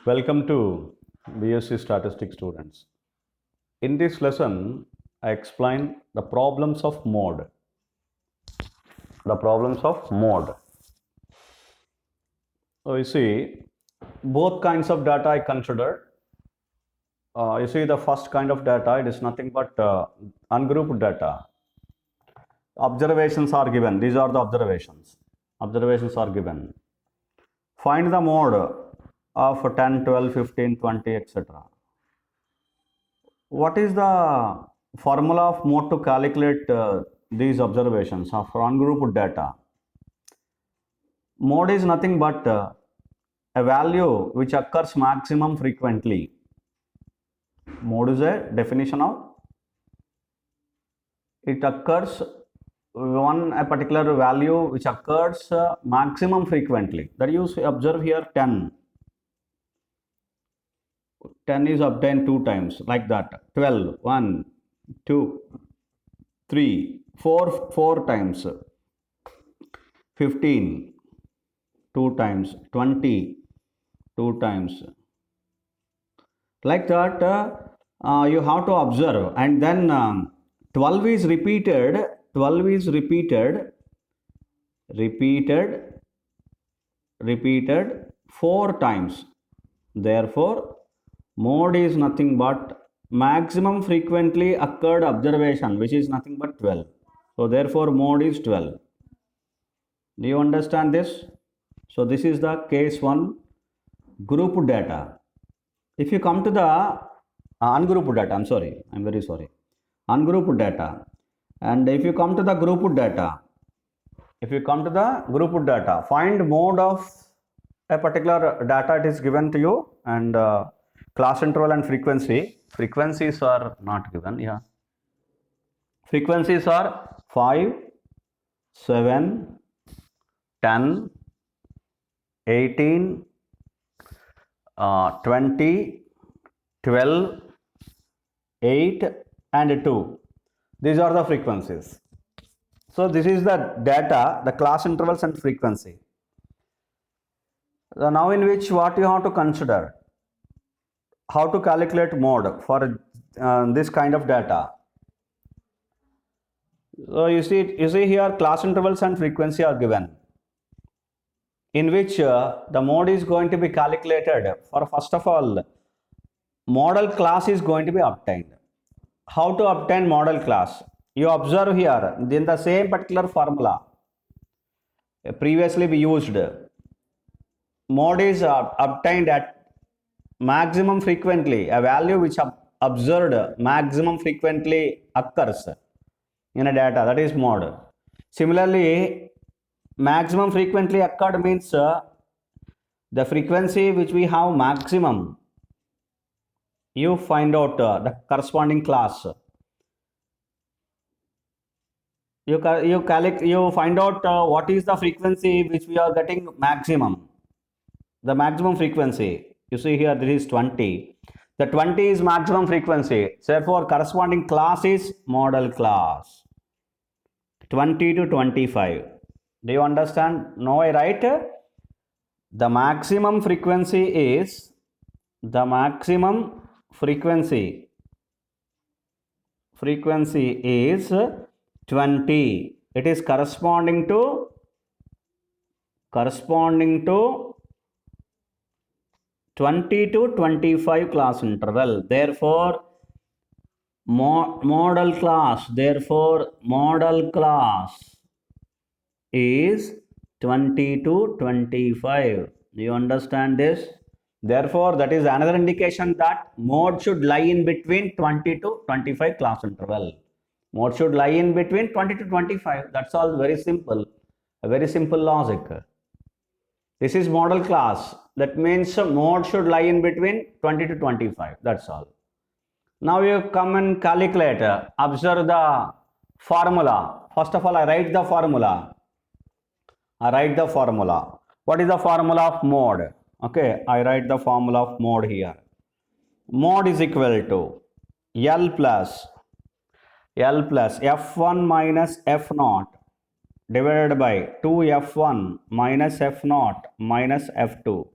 Welcome to BSc Statistics students. In this lesson, I explain the problems of mode. The problems of mode. So you see, both kinds of data I considered. You see, the first kind of data, it is nothing but ungrouped data. Observations are given. These are the observations. Observations are given. Find the mode of 10, 12, 15, 20, etc. What is the formula of mode to calculate these observations of ungrouped data? Mode is nothing but a value which occurs maximum frequently. Mode is a definition of it occurs a particular value which occurs maximum frequently. That you observe here 10. 10 is obtained 2 times like that. 12, 1, 2, 3, 4 times. 15, 2 times. 20, 2 times. Like that, you have to observe, and then 12 is repeated. 12 is repeated 4 times. Therefore, mode is nothing but maximum frequently occurred observation, which is nothing but 12. So therefore, mode is 12. Do you understand this? So this is the case 1, group data. If you come to the ungrouped data, I'm very sorry, ungrouped data, and if you come to the grouped data, find mode of a particular data, it is given to you, and class interval and frequencies are not given. Yeah, frequencies are 5, 7, 10, 18, 20, 12, 8 and 2. These are the frequencies. So this is the data, the class intervals and frequency. So now in which what you have to consider, how to calculate mode for this kind of data. So you see here class intervals and frequency are given, in which the mode is going to be calculated. For first of all, model class is going to be obtained. How to obtain model class? You observe here in the same particular formula previously we used. Mode is obtained at maximum frequently, a value which observed maximum frequently occurs in a data, that is mode. Similarly, maximum frequently occurred means the frequency which we have maximum, you find out the corresponding class. You find out what is the frequency which we are getting maximum. The maximum frequency, you see here, this is 20. The 20 is maximum frequency. Therefore, corresponding class is model class. 20 to 25. Do you understand? Now I write the maximum frequency is is 20. It is corresponding to 20 to 25 class interval. Therefore, model class is 20 to 25. Do you understand this? Therefore, that is another indication that mode should lie in between 20 to 25 class interval. Mode should lie in between 20 to 25. That's all, very simple. A very simple logic. This is model class. That means mode should lie in between 20 to 25. That's all. Now you come and calculate. Observe the formula. First of all, I write the formula. What is the formula of mode? Okay, I write the formula of mode here. Mode is equal to L plus F1 minus F0 divided by 2F1 minus F0 minus F2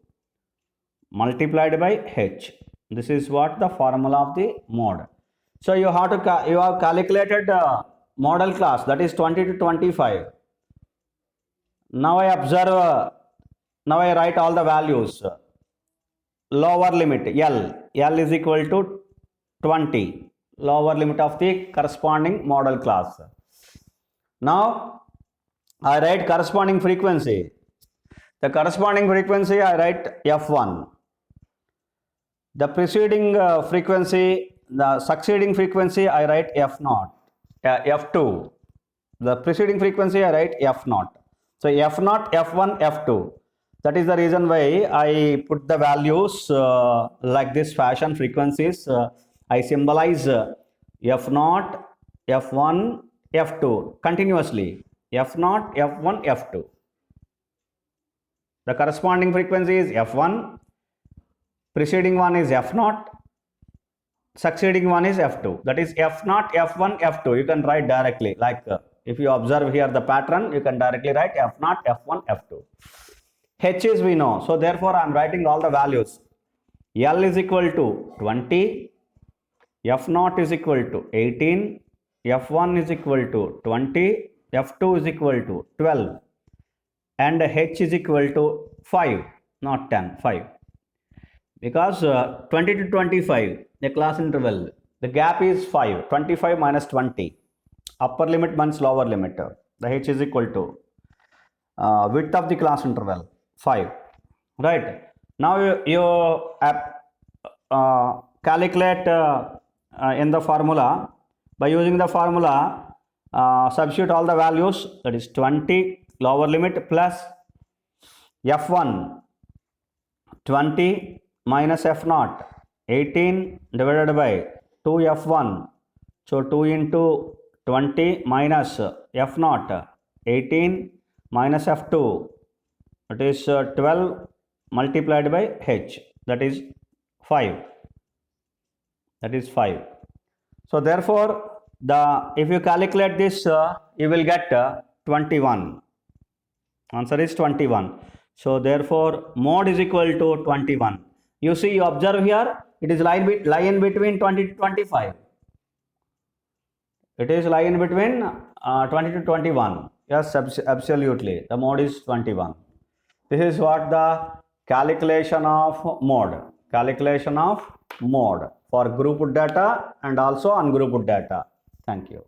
multiplied by h. This is what the formula of the mode. So you have to you have calculated model class, that is 20 to 25. Now I observe, now I write all the values. Lower limit L is equal to 20, lower limit of the corresponding model class. Now I write corresponding frequency. The corresponding frequency I write F1. The preceding frequency, the succeeding frequency I write F0, F2. The preceding frequency I write F0. So F0, F1, F2. That is the reason why I put the values like this fashion, frequencies. I symbolize F0, F1, F2 continuously. F0, F1, F2. The corresponding frequency is F1, preceding one is F0, succeeding one is F2. That is F0, F1, F2. You can write directly, like if you observe here the pattern, you can directly write F0, F1, F2. H is we know, so therefore I am writing all the values. L is equal to 20, F0 is equal to 18, F1 is equal to 20, F2 is equal to 12, and H is equal to 5, not 10, 5. Because 20 to 25, the class interval, the gap is 5, 25 minus 20. Upper limit minus lower limit. The H is equal to width of the class interval, 5. Right. Now you calculate in the formula. By using the formula, substitute all the values, that is 20 lower limit plus F1 20 minus F0 18 divided by 2F1. So 2 into 20 minus F0 18 minus F2, it is 12 multiplied by H, that is 5. That is 5. So therefore, if you calculate this, you will get 21. Answer is 21. So therefore, mode is equal to 21. You see, you observe here, it is lie in between 20 to 25. It is lie in between 20 to 21. Yes, absolutely. The mode is 21. This is what the calculation of mode. Calculation of mode for grouped data and also ungrouped data. Thank you.